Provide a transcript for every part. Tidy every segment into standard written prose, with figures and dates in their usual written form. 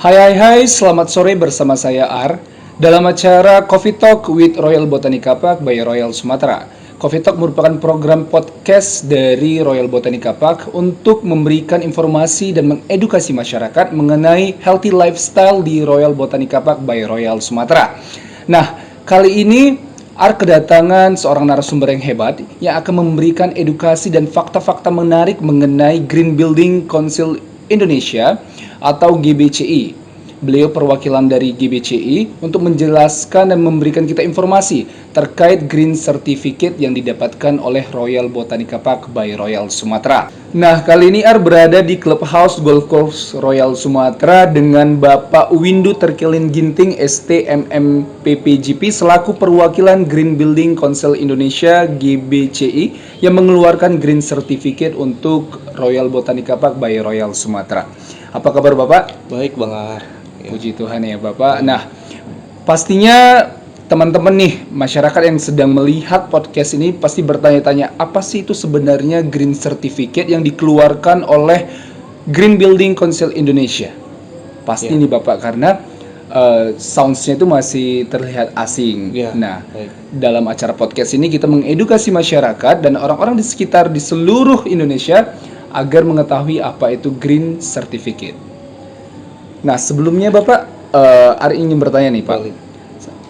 Hai, selamat sore bersama saya Ar dalam acara Coffee Talk with Royal Botanica Park by Royal Sumatera. Coffee Talk merupakan program podcast dari Royal Botanica Park untuk memberikan informasi dan mengedukasi masyarakat mengenai healthy lifestyle di Royal Botanica Park by Royal Sumatera. Nah, kali ini Ar kedatangan seorang narasumber yang hebat yang akan memberikan edukasi dan fakta-fakta menarik mengenai Green Building Council Indonesia atau GBCI. Beliau perwakilan dari GBCI untuk menjelaskan dan memberikan kita informasi terkait Green Certificate yang didapatkan oleh Royal Botanica Park by Royal Sumatera. Nah, kali ini Ar berada di Clubhouse Golf Course Royal Sumatera dengan Bapak Windu Terkelin Ginting STMM PPGP selaku perwakilan Green Building Council Indonesia GBCI yang mengeluarkan Green Certificate untuk Royal Botanica Park by Royal Sumatera. Apa kabar Bapak? Baik, Bang Ar. Ya, Puji Tuhan ya Bapak. baik. Nah, pastinya teman-teman nih, masyarakat yang sedang melihat podcast ini pasti bertanya-tanya, apa sih itu sebenarnya Green Certificate yang dikeluarkan oleh Green Building Council Indonesia? Pasti Ya, nih Bapak, karena sounds-nya itu masih terlihat asing. ya, Nah, baik. dalam acara podcast ini kita mengedukasi masyarakat dan orang-orang di sekitar di seluruh Indonesia agar mengetahui apa itu Green Certificate. Nah, sebelumnya Bapak, Ari ingin bertanya nih Pak, Balik.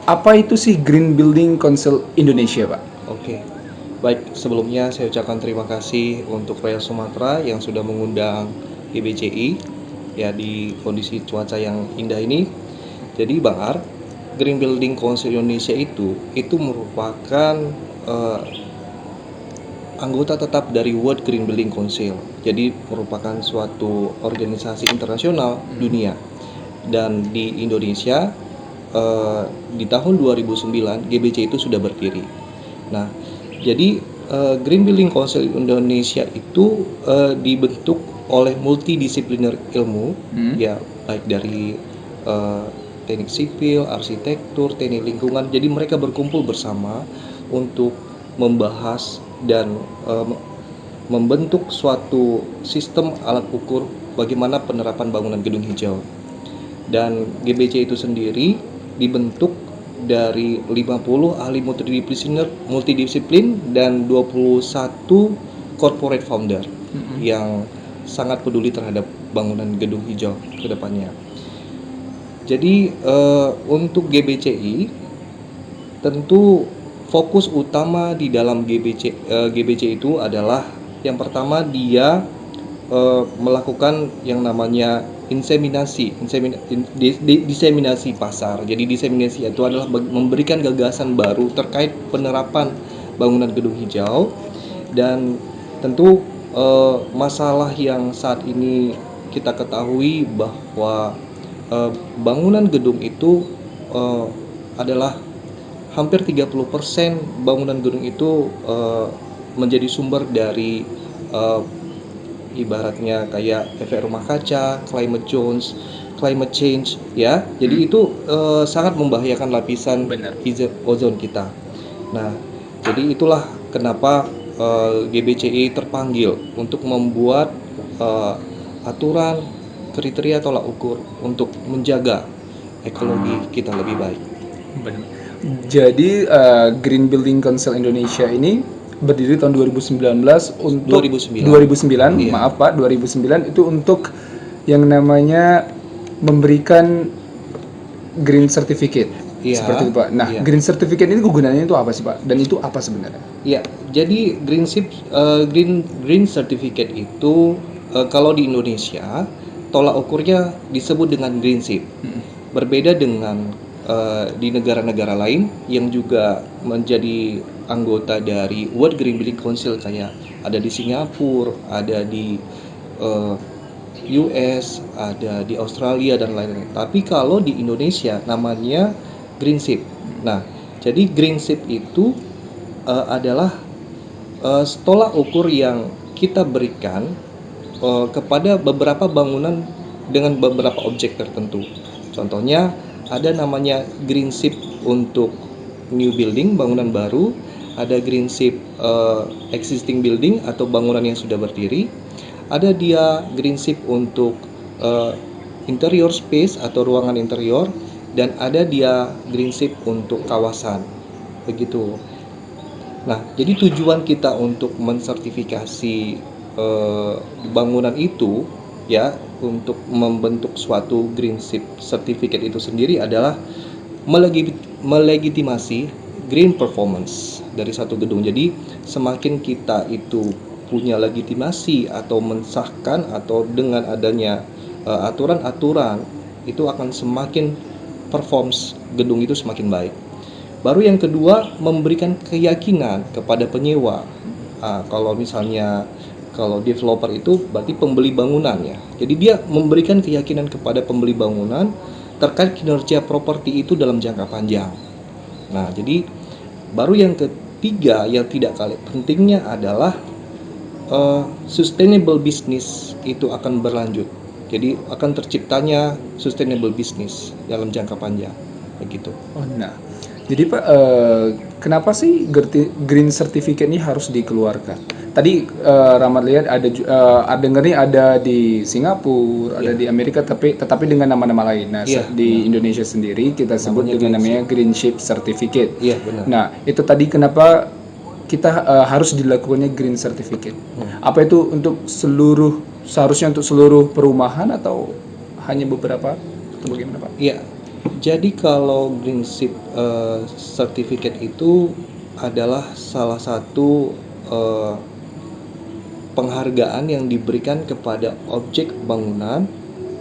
apa itu sih Green Building Council Indonesia Pak? Oke. Baik, sebelumnya saya ucapkan terima kasih untuk Royal Sumatera yang sudah mengundang GBCI ya di kondisi cuaca yang indah ini. Jadi, Bang Ar, Green Building Council Indonesia itu merupakan eh, anggota tetap dari World Green Building Council. Jadi merupakan suatu organisasi internasional dunia. Dan di Indonesia eh, di tahun 2009 GBC itu sudah berdiri. Nah, jadi Green Building Council Indonesia itu dibentuk oleh multidisipliner ilmu, ya baik dari eh, teknik sipil, arsitektur, teknik lingkungan. Jadi mereka berkumpul bersama untuk membahas dan eh, membentuk suatu sistem alat ukur bagaimana penerapan bangunan gedung hijau. Dan GBC itu sendiri dibentuk dari 50 ahli multidisiplin dan 21 corporate founder yang sangat peduli terhadap bangunan gedung hijau ke depannya. Jadi untuk GBCI tentu fokus utama di dalam GBC itu adalah yang pertama dia melakukan yang namanya diseminasi pasar. Jadi diseminasi itu adalah memberikan gagasan baru terkait penerapan bangunan gedung hijau dan tentu masalah yang saat ini kita ketahui bahwa bangunan gedung itu adalah hampir 30% bangunan gedung itu menjadi sumber dari eh, ibaratnya kayak efek rumah kaca, climate change ya. Jadi itu sangat membahayakan lapisan Benar. ozon kita. Nah, jadi itulah kenapa GBCI terpanggil untuk membuat eh, aturan, kriteria tolak ukur untuk menjaga ekologi kita lebih baik. Benar. Jadi Green Building Council Indonesia ini berdiri tahun 2019 untuk 2009. 2009, Iya. maaf Pak, 2009 itu untuk yang namanya memberikan Green Certificate. Iya. Seperti itu Pak. Nah, Iya. Green Certificate ini gunanya itu apa sih Pak? Dan itu apa sebenarnya? Ya, jadi Green Certificate itu kalau di Indonesia tolak ukurnya disebut dengan Green Chip. Berbeda dengan di negara-negara lain yang juga menjadi anggota dari World Green Building Council kayak ada di Singapura, ada di eh, US, ada di Australia dan lain-lain. Tapi kalau di Indonesia namanya Green Chip. Nah, jadi Green Chip itu adalah tolak ukur yang kita berikan kepada beberapa bangunan dengan beberapa objek tertentu. Contohnya ada namanya green chip untuk new building, bangunan baru, ada green chip existing building atau bangunan yang sudah berdiri, ada dia green chip untuk interior space atau ruangan interior, dan ada dia greensip untuk kawasan. Begitu. Nah, jadi tujuan kita untuk mensertifikasi bangunan itu, ya, untuk membentuk suatu greensip certificate itu sendiri adalah melegitimasi green performance dari satu gedung. Jadi semakin kita itu punya legitimasi atau mensahkan, atau dengan adanya aturan-aturan, itu akan semakin performs gedung itu semakin baik. Baru yang kedua, memberikan keyakinan kepada penyewa. Kalau misalnya kalau developer itu berarti pembeli bangunan, ya. Jadi dia memberikan keyakinan kepada pembeli bangunan terkait kinerja properti itu dalam jangka panjang. Nah, jadi baru yang ketiga yang tidak kalah pentingnya adalah sustainable business itu akan berlanjut. Jadi akan terciptanya sustainable business dalam jangka panjang, begitu. Oh, nah, jadi Pak, kenapa sih green certificate ini harus dikeluarkan? Tadi Rahmat lihat dengar nih ada di Singapura, ada Iya. di Amerika, tetapi dengan nama-nama lain. Nah, Iya, di benar. Indonesia sendiri kita sebut Namanya dengan namanya Green Green Ship Certificate. Iya, benar. Nah, itu tadi kenapa kita harus dilakukannya Green Certificate? Hmm. Apa itu seharusnya untuk seluruh perumahan atau hanya beberapa? Atau bagaimana Pak? Iya. Jadi kalau Green Ship Certificate itu adalah salah satu eh, penghargaan yang diberikan kepada objek bangunan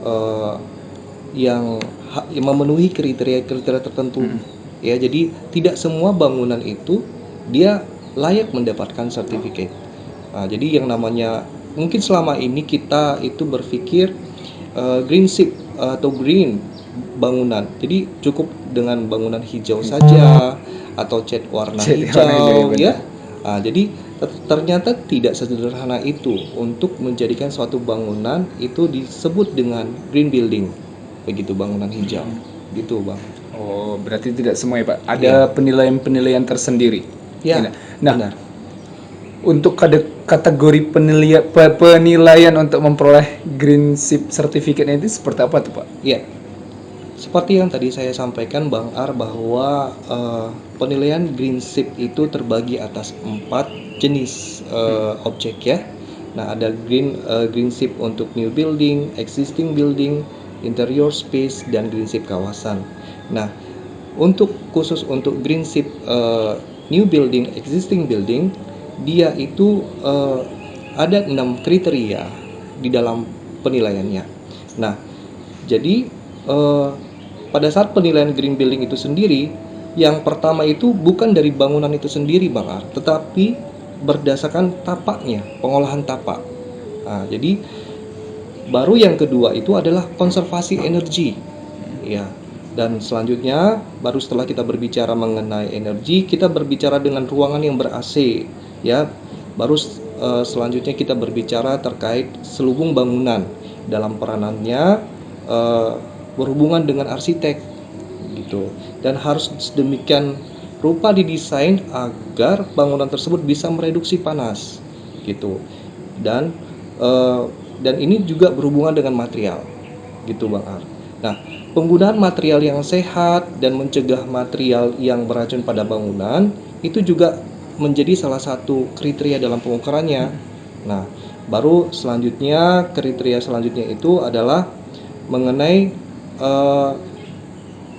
eh, yang memenuhi kriteria-kriteria tertentu. Ya, jadi tidak semua bangunan itu dia layak mendapatkan sertifikat. Nah, jadi yang namanya mungkin selama ini kita itu berpikir green ship atau green bangunan. Jadi cukup dengan bangunan hijau saja atau cat warna Jadi warna hijau, hijau, ya ya. benar. Jadi ternyata tidak sesederhana itu untuk menjadikan suatu bangunan itu disebut dengan green building. Begitu, bangunan hijau. Gitu, Bang. Oh, berarti tidak semua ya Pak. Ada Iya. penilaian-penilaian tersendiri. Ya, Nah, benar. untuk kategori penilaian untuk memperoleh Green Ship Certificate ini seperti apa tuh Pak? Ya, seperti yang tadi saya sampaikan Bang Ar, bahwa penilaian green ship itu terbagi atas 4 jenis objek, ya. Nah, ada green ship untuk new building, existing building, interior space, dan green ship kawasan. Nah, khusus untuk green ship new building, existing building, dia itu ada 6 kriteria di dalam penilaiannya. Nah, jadi pada saat penilaian green building itu sendiri, yang pertama itu bukan dari bangunan itu sendiri, Bang Ar, tetapi berdasarkan tapaknya, pengolahan tapak. Nah, jadi baru yang kedua itu adalah konservasi energi, ya. Dan selanjutnya, baru setelah kita berbicara mengenai energi, kita berbicara dengan ruangan yang ber-AC, ya. Baru selanjutnya kita berbicara terkait selubung bangunan dalam peranannya berhubungan dengan arsitek, gitu. Dan harus sedemikian rupa didesain agar bangunan tersebut bisa mereduksi panas, gitu. Dan ini juga berhubungan dengan material, gitu Bang Ar. Nah, penggunaan material yang sehat dan mencegah material yang beracun pada bangunan itu juga menjadi salah satu kriteria dalam pengukurannya. Nah, baru selanjutnya, kriteria selanjutnya itu adalah mengenai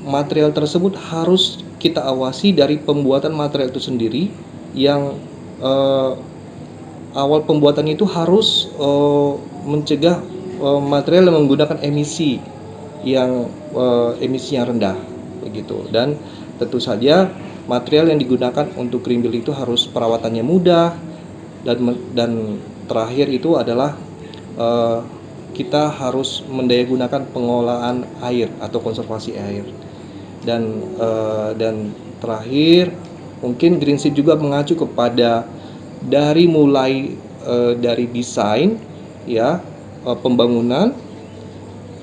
material tersebut harus kita awasi dari pembuatan material itu sendiri, yang awal pembuatannya itu harus mencegah material yang menggunakan emisi yang emisinya rendah, begitu. Dan tentu saja material yang digunakan untuk green building itu harus perawatannya mudah, dan terakhir itu adalah kita harus mendayagunakan pengolahan air atau konservasi air. Dan terakhir, mungkin green ship juga mengacu kepada dari mulai dari desain, ya, pembangunan,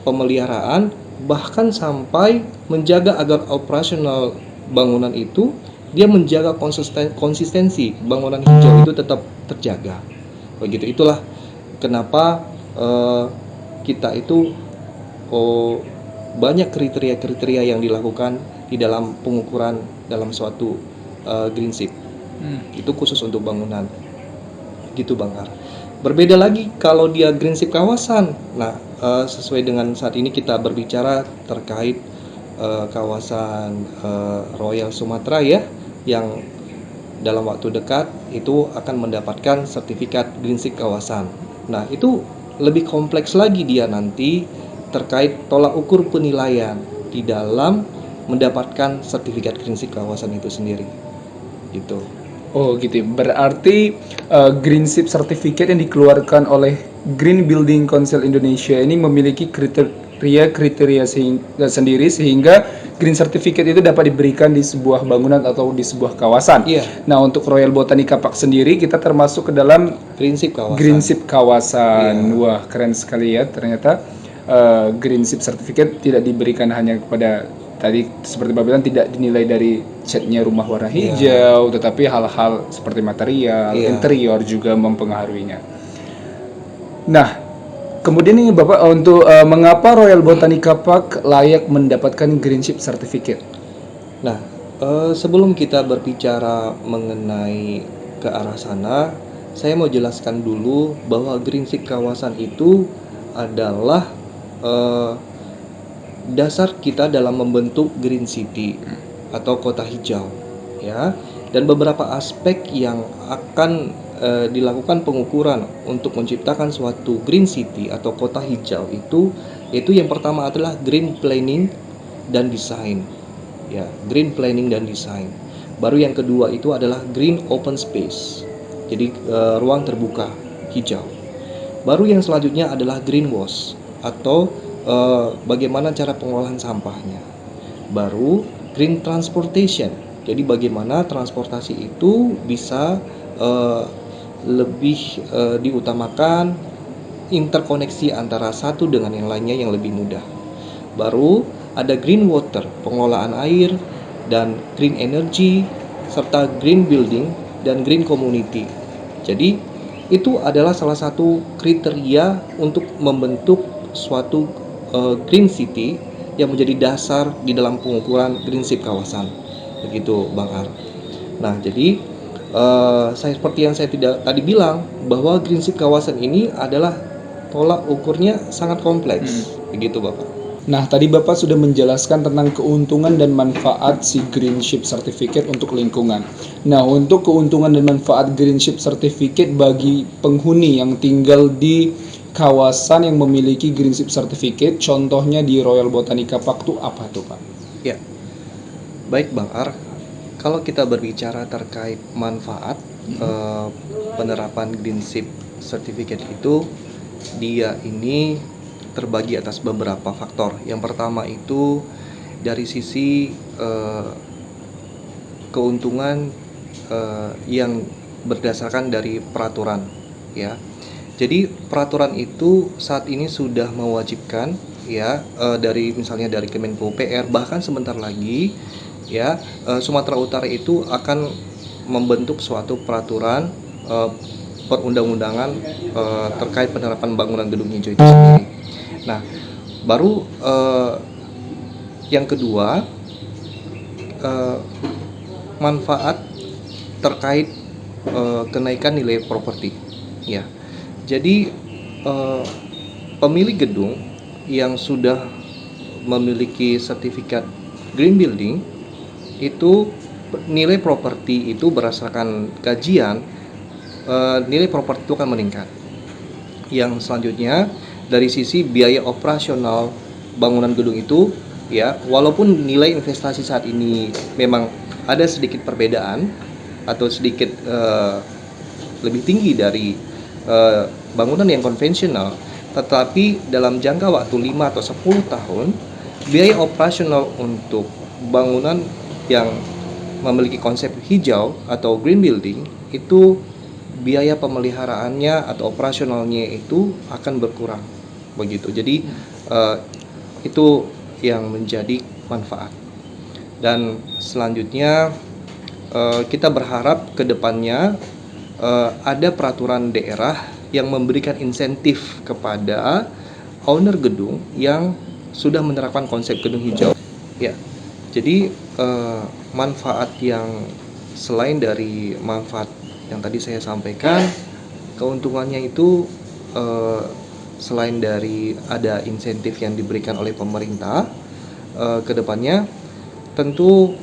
pemeliharaan, bahkan sampai menjaga agar operasional bangunan itu dia menjaga konsistensi bangunan hijau itu tetap terjaga. Begitu, itulah kenapa kita itu oh, banyak kriteria-kriteria yang dilakukan di dalam pengukuran dalam suatu greensip. Itu khusus untuk bangunan. Gitu Bang Ar. Berbeda lagi kalau dia greensip kawasan. Nah, sesuai dengan saat ini kita berbicara terkait kawasan Royal Sumatera ya, yang dalam waktu dekat itu akan mendapatkan sertifikat greensip kawasan. Nah, itu lebih kompleks lagi dia nanti terkait tolak ukur penilaian di dalam mendapatkan sertifikat greensip kawasan itu sendiri. Gitu. Oh gitu. Berarti Green Ship Certificate yang dikeluarkan oleh Green Building Council Indonesia ini memiliki kriteria sendiri sehingga Green Certificate itu dapat diberikan di sebuah bangunan atau di sebuah kawasan. Iya. Nah, untuk Royal Botanica Park sendiri kita termasuk ke dalam Prinsip kawasan. Green Ship kawasan. Iya. Wah, keren sekali ya. Ternyata Green Ship Certificate tidak diberikan hanya kepada tadi seperti Bapak bilang tidak dinilai dari catnya rumah warna hijau, tetapi hal-hal seperti material, interior juga mempengaruhinya. Nah, kemudian ini Bapak untuk mengapa Royal Botanica Park layak mendapatkan Green Ship Certificate? Nah, sebelum kita berbicara mengenai ke arah sana, saya mau jelaskan dulu bahwa greensip kawasan itu adalah dasar kita dalam membentuk green city atau kota hijau, ya. Dan beberapa aspek yang akan dilakukan pengukuran untuk menciptakan suatu green city atau kota hijau itu, yaitu yang pertama adalah green planning dan design. Ya, green planning dan design. Baru yang kedua itu adalah green open space. Jadi ruang terbuka hijau. Baru yang selanjutnya adalah green wash atau bagaimana cara pengolahan sampahnya. Baru green transportation. Jadi bagaimana transportasi itu bisa lebih diutamakan interkoneksi antara satu dengan yang lainnya yang lebih mudah. Baru ada green water, pengelolaan air, dan green energy, serta green building dan green community. Jadi itu adalah salah satu kriteria untuk membentuk suatu green city yang menjadi dasar di dalam pengukuran greensip kawasan. Begitu Bang Ar. Nah, jadi saya seperti yang saya tadi bilang bahwa greensip kawasan ini adalah tolak ukurnya sangat kompleks. Begitu Bapak. Nah, tadi Bapak sudah menjelaskan tentang keuntungan dan manfaat si Green Ship Certificate untuk lingkungan. Nah, untuk keuntungan dan manfaat Green Ship Certificate bagi penghuni yang tinggal di kawasan yang memiliki Green Ship Certificate, contohnya di Royal Botanica Park itu apa tuh Pak? Ya, baik Bang Ar. Kalau kita berbicara terkait manfaat penerapan Green Ship Certificate itu, dia ini terbagi atas beberapa faktor. Yang pertama itu dari sisi keuntungan yang berdasarkan dari peraturan, ya. Jadi peraturan itu saat ini sudah mewajibkan, ya, dari misalnya dari Kemenko PR, bahkan sebentar lagi, ya, Sumatera Utara itu akan membentuk suatu peraturan perundang-undangan terkait penerapan bangunan gedung hijau itu sendiri. Nah, baru yang kedua, manfaat terkait kenaikan nilai properti, ya. Jadi pemilik gedung yang sudah memiliki sertifikat green building itu nilai properti itu berdasarkan kajian, nilai properti itu akan meningkat. Yang selanjutnya dari sisi biaya operasional bangunan gedung itu, ya, walaupun nilai investasi saat ini memang ada sedikit perbedaan atau sedikit lebih tinggi dari bangunan yang konvensional, tetapi dalam jangka waktu 5 atau 10 tahun biaya operasional untuk bangunan yang memiliki konsep hijau atau green building itu biaya pemeliharaannya atau operasionalnya itu akan berkurang, begitu. Jadi itu yang menjadi manfaat. Dan selanjutnya kita berharap ke depannya ada peraturan daerah yang memberikan insentif kepada owner gedung yang sudah menerapkan konsep gedung hijau. Ya, jadi manfaat yang selain dari manfaat yang tadi saya sampaikan, keuntungannya itu eh, selain dari ada insentif yang diberikan oleh pemerintah ke depannya, tentu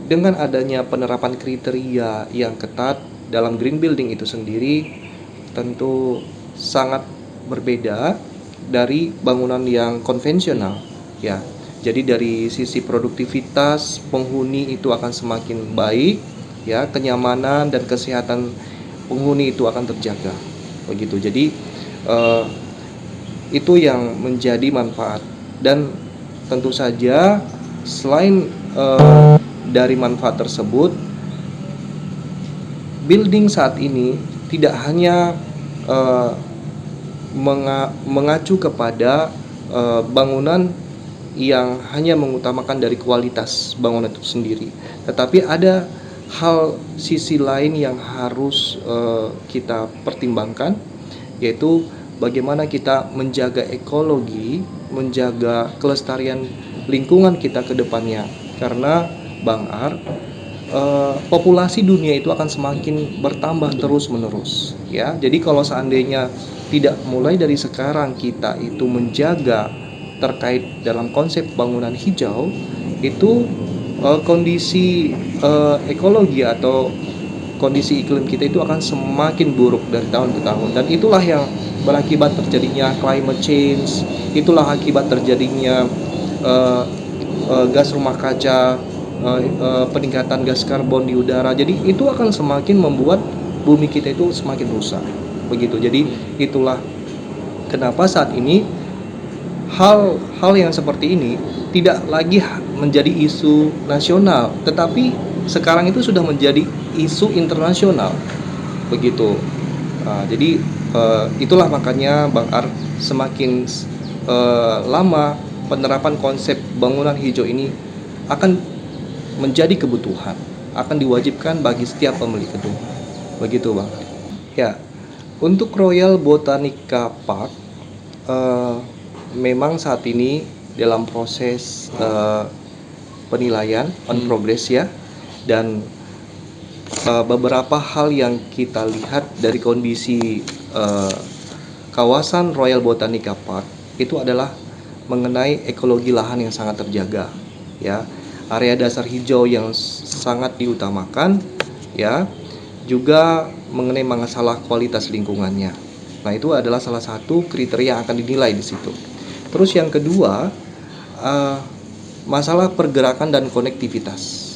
dengan adanya penerapan kriteria yang ketat dalam green building itu sendiri, tentu sangat berbeda dari bangunan yang konvensional, ya. Jadi dari sisi produktivitas penghuni itu akan semakin baik, ya, kenyamanan dan kesehatan penghuni itu akan terjaga, begitu. Jadi eh, itu yang menjadi manfaat. Dan tentu saja selain dari manfaat tersebut, building saat ini tidak hanya eh, mengacu kepada bangunan yang hanya mengutamakan dari kualitas bangunan itu sendiri, tetapi ada hal sisi lain yang harus kita pertimbangkan, yaitu bagaimana kita menjaga ekologi, menjaga kelestarian lingkungan kita ke depannya. Karena Bang Ar, populasi dunia itu akan semakin bertambah terus-menerus, ya. Jadi kalau seandainya tidak mulai dari sekarang kita itu menjaga terkait dalam konsep bangunan hijau, itu kondisi ekologi atau kondisi iklim kita itu akan semakin buruk dari tahun ke tahun, dan itulah yang berakibat terjadinya climate change, itulah akibat terjadinya gas rumah kaca, peningkatan gas karbon di udara. Jadi itu akan semakin membuat bumi kita itu semakin rusak, begitu. Jadi itulah kenapa saat ini hal-hal yang seperti ini tidak lagi menjadi isu nasional, tetapi sekarang itu sudah menjadi isu internasional, begitu. Jadi itulah makanya Bang Ar, semakin lama penerapan konsep bangunan hijau ini akan menjadi kebutuhan, akan diwajibkan bagi setiap pemilik gedung, begitu Bang. Ya, untuk Royal Botanica Park eh, memang saat ini dalam proses penilaian on progress, ya, dan beberapa hal yang kita lihat dari kondisi kawasan Royal Botanica Park itu adalah mengenai ekologi lahan yang sangat terjaga, ya, area dasar hijau yang sangat diutamakan, ya, juga mengenai masalah kualitas lingkungannya. Nah, itu adalah salah satu kriteria yang akan dinilai di situ. Terus yang kedua, masalah pergerakan dan konektivitas,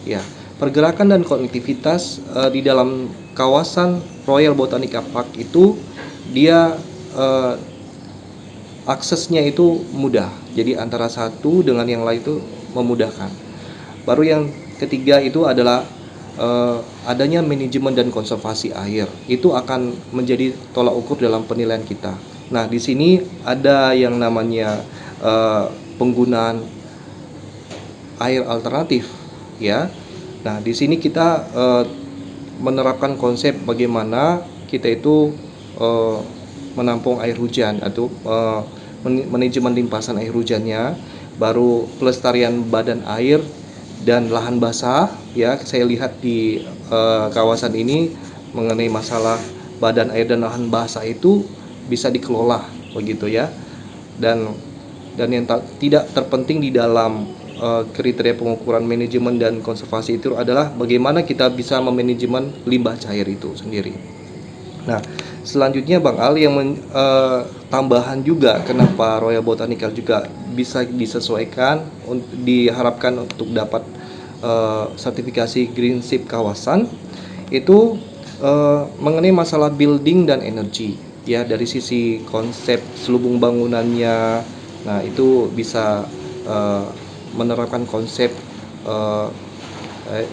ya. Pergerakan dan konektivitas di dalam kawasan Royal Botanica Park itu dia aksesnya itu mudah. Jadi antara satu dengan yang lain itu memudahkan. Baru yang ketiga itu adalah adanya manajemen dan konservasi air. Itu akan menjadi tolak ukur dalam penilaian kita. Nah, di sini ada yang namanya penggunaan air alternatif, ya. Nah, di sini kita menerapkan konsep bagaimana kita itu menampung air hujan atau manajemen limpasan air hujannya, baru pelestarian badan air dan lahan basah, ya. Saya lihat di kawasan ini mengenai masalah badan air dan lahan basah itu bisa dikelola, begitu, ya. Dan yang tidak terpenting di dalam kriteria pengukuran manajemen dan konservasi itu adalah bagaimana kita bisa memanajemen limbah cair itu sendiri. Nah, selanjutnya Bang Ali yang tambahan juga kenapa Royal Botanical juga bisa disesuaikan diharapkan untuk dapat sertifikasi Green Ship kawasan itu mengenai masalah building dan energi, ya, dari sisi konsep selubung bangunannya. Nah, itu bisa menerapkan konsep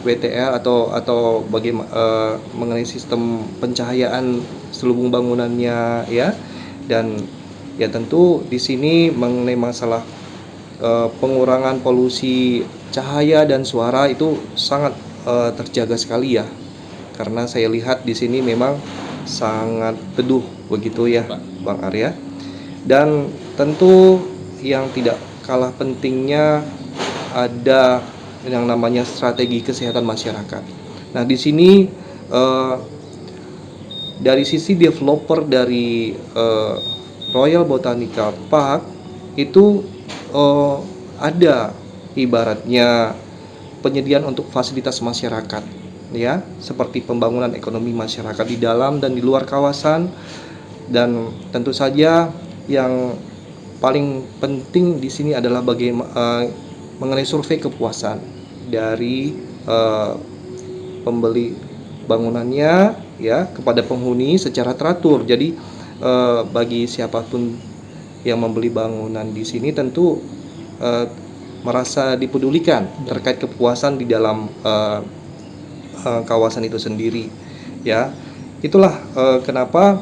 WTR atau bagaimana mengenai sistem pencahayaan selubung bangunannya, ya. Dan ya tentu di sini mengenai masalah pengurangan polusi cahaya dan suara itu sangat terjaga sekali, ya. Karena saya lihat di sini memang sangat teduh, begitu, ya Bang Arya. Dan tentu yang tidak kalah pentingnya ada yang namanya strategi kesehatan masyarakat. Nah, di sini eh, dari sisi developer dari Royal Botanical Park itu eh, ada ibaratnya penyediaan untuk fasilitas masyarakat, ya, seperti pembangunan ekonomi masyarakat di dalam dan di luar kawasan, dan tentu saja yang paling penting di sini adalah bagaimana mengenai survei kepuasan dari pembeli bangunannya, ya, kepada penghuni secara teratur. Jadi bagi siapapun yang membeli bangunan di sini tentu eh, merasa dipedulikan terkait kepuasan di dalam kawasan itu sendiri, ya. Itulah kenapa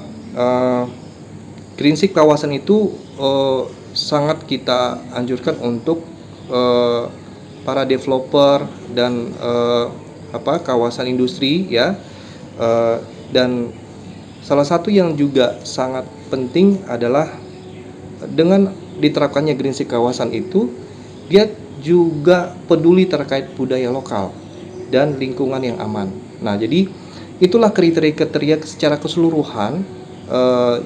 prinsip kawasan itu sangat kita anjurkan untuk para developer dan kawasan industri, ya. Dan salah satu yang juga sangat penting adalah dengan diterapkannya prinsip kawasan itu, dia juga peduli terkait budaya lokal dan lingkungan yang aman. Nah, jadi itulah kriteria-kriteria secara keseluruhan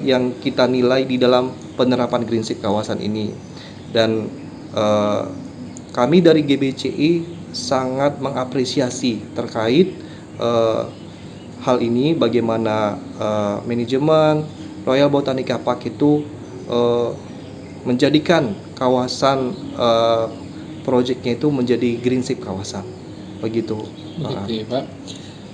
yang kita nilai di dalam penerapan prinsip kawasan ini. Dan kami dari GBCI sangat mengapresiasi terkait hal ini, bagaimana manajemen Royal Botanica Park itu menjadikan kawasan proyeknya itu menjadi prinsip kawasan, begitu. Oke, Pak.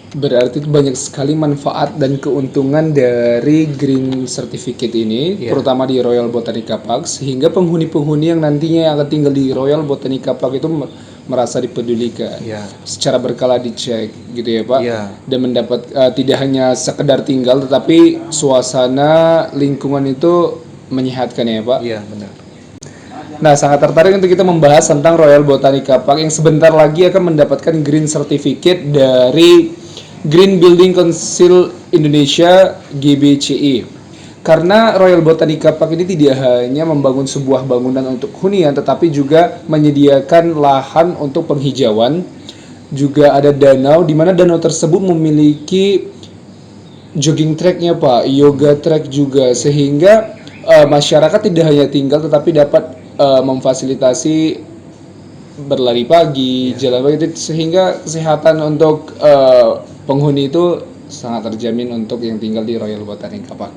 Berarti banyak sekali manfaat dan keuntungan dari Green Certificate ini, Iya. terutama di Royal Botanica Park, sehingga penghuni-penghuni yang nantinya akan tinggal di Royal Botanica Park itu merasa dipedulikan, Iya. secara berkala dicek, gitu ya Pak, Iya. dan mendapat tidak hanya sekedar tinggal, tetapi suasana lingkungan itu menyehatkan ya Pak. Iya, benar. Nah, sangat tertarik untuk kita membahas tentang Royal Botanica Park yang sebentar lagi akan mendapatkan Green Certificate dari Green Building Council Indonesia (GBCI). Karena Royal Botanica Park ini tidak hanya membangun sebuah bangunan untuk hunian, tetapi juga menyediakan lahan untuk penghijauan. Juga ada danau, di mana danau tersebut memiliki jogging tracknya Pak, yoga track juga, sehingga masyarakat tidak hanya tinggal tetapi dapat memfasilitasi berlari pagi, jalan pagi, sehingga kesehatan untuk penghuni itu sangat terjamin untuk yang tinggal di Royal Botanica Park.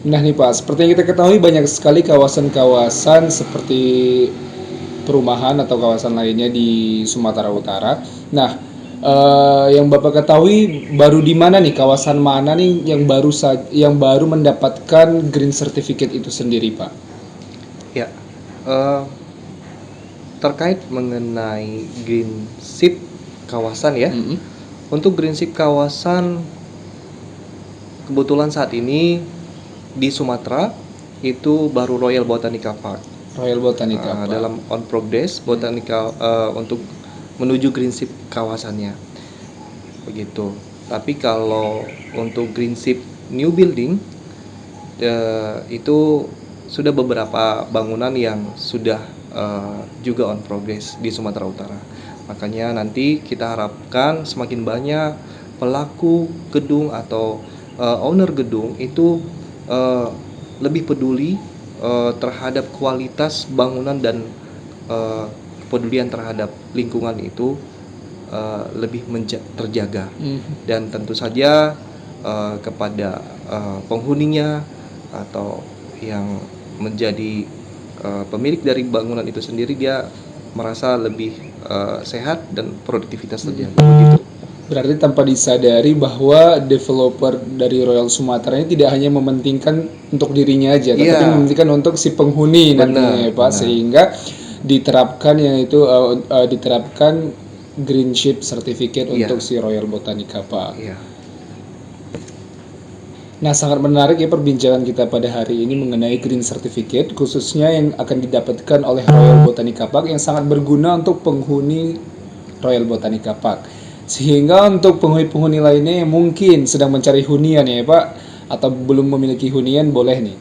Nah nih Pak, seperti yang kita ketahui banyak sekali kawasan-kawasan seperti perumahan atau kawasan lainnya di Sumatera Utara. Nah, yang Bapak ketahui baru di mana nih, kawasan mana nih yang baru mendapatkan Green Certificate itu sendiri, Pak? Ya, terkait mengenai green ship kawasan, ya. Untuk green ship kawasan kebetulan saat ini di Sumatera itu baru Royal Botanica Park. Royal Botanica Park. Dalam on progress Botanica untuk menuju green ship kawasannya, begitu. Tapi kalau untuk green ship new building itu sudah beberapa bangunan yang sudah juga on progress di Sumatera Utara. Makanya nanti kita harapkan semakin banyak pelaku gedung atau owner gedung itu lebih peduli terhadap kualitas bangunan dan kepedulian terhadap lingkungan itu lebih terjaga. Dan tentu saja kepada penghuninya atau yang menjadi pemilik dari bangunan itu sendiri, dia merasa lebih sehat dan produktivitas terjaga, begitu. Berarti tanpa disadari bahwa developer dari Royal Sumatera ini tidak hanya mementingkan untuk dirinya aja, tetapi mementingkan untuk si penghuni nantinya ya Pak, sehingga diterapkan diterapkan Green Ship Certificate untuk si Royal Botanica Park. Nah, sangat menarik ya perbincangan kita pada hari ini mengenai Green Certificate, khususnya yang akan didapatkan oleh Royal Botanica Park, yang sangat berguna untuk penghuni Royal Botanica Park. Sehingga untuk penghuni-penghuni lainnya yang mungkin sedang mencari hunian ya Pak, atau belum memiliki hunian boleh nih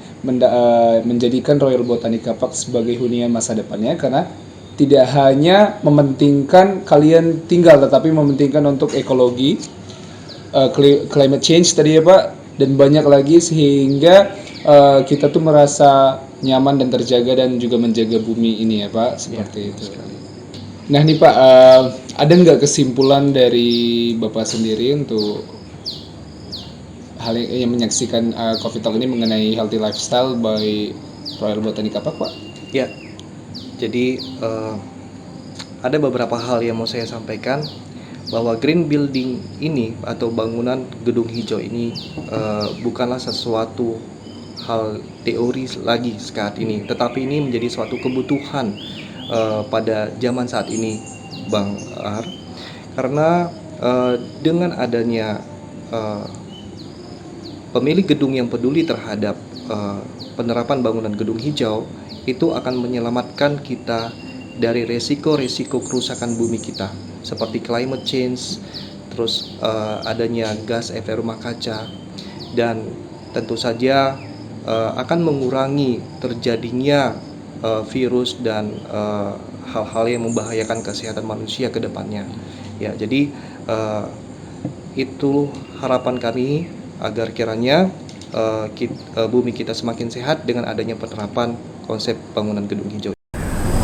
menjadikan Royal Botanica Park sebagai hunian masa depannya, karena tidak hanya mementingkan kalian tinggal tetapi mementingkan untuk ekologi, climate change tadi ya Pak, dan banyak lagi, sehingga kita tuh merasa nyaman dan terjaga dan juga menjaga bumi ini ya Pak, seperti itu. Nah nih Pak, ada nggak kesimpulan dari Bapak sendiri untuk hal yang menyaksikan Coffee Talk ini mengenai healthy lifestyle by Royal Botanica Park Pak? Ya, jadi ada beberapa hal yang mau saya sampaikan, bahwa green building ini atau bangunan gedung hijau ini bukanlah sesuatu hal teori lagi saat ini, tetapi ini menjadi suatu kebutuhan pada zaman saat ini, Bang Ar, karena dengan adanya pemilik gedung yang peduli terhadap penerapan bangunan gedung hijau, itu akan menyelamatkan kita dari resiko-resiko kerusakan bumi kita, seperti climate change, terus adanya gas efek rumah kaca, dan tentu saja akan mengurangi terjadinya virus dan hal-hal yang membahayakan kesehatan manusia ke depannya. Ya, jadi itu harapan kami agar kiranya bumi kita semakin sehat dengan adanya penerapan konsep bangunan gedung hijau.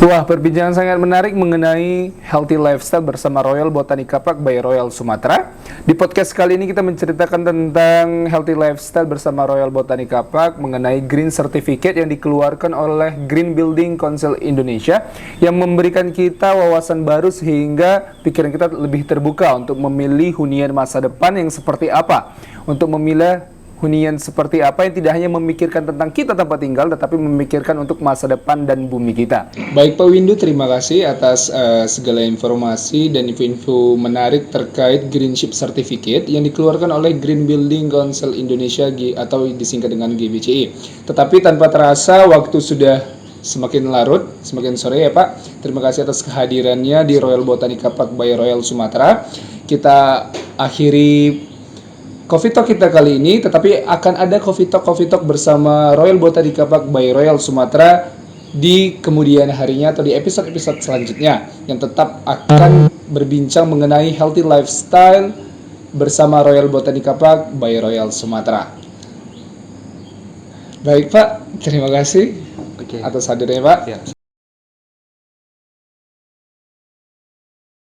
Wah, perbincangan sangat menarik mengenai healthy lifestyle bersama Royal Botanica Park by Royal Sumatra. Di podcast kali ini kita menceritakan tentang healthy lifestyle bersama Royal Botanica Park mengenai Green Certificate yang dikeluarkan oleh Green Building Council Indonesia, yang memberikan kita wawasan baru sehingga pikiran kita lebih terbuka untuk memilih hunian masa depan yang seperti apa, untuk memilih hunian seperti apa yang tidak hanya memikirkan tentang kita tempat tinggal, tetapi memikirkan untuk masa depan dan bumi kita. Baik Pak Windu, terima kasih atas segala informasi dan info-info menarik terkait Greenship Certificate yang dikeluarkan oleh Green Building Council Indonesia atau disingkat dengan GBCI. Tetapi tanpa terasa waktu sudah semakin larut, semakin sore ya Pak. Terima kasih atas kehadirannya di Royal Botanica Park by Royal Sumatra. Kita akhiri Coffee Talk kita kali ini, tetapi akan ada Coffee Talk bersama Royal Botanica Park by Royal Sumatra di kemudian harinya atau di episode-episode selanjutnya, yang tetap akan berbincang mengenai healthy lifestyle bersama Royal Botanica Park by Royal Sumatra. Baik Pak, terima kasih atas hadirnya Pak. Ya,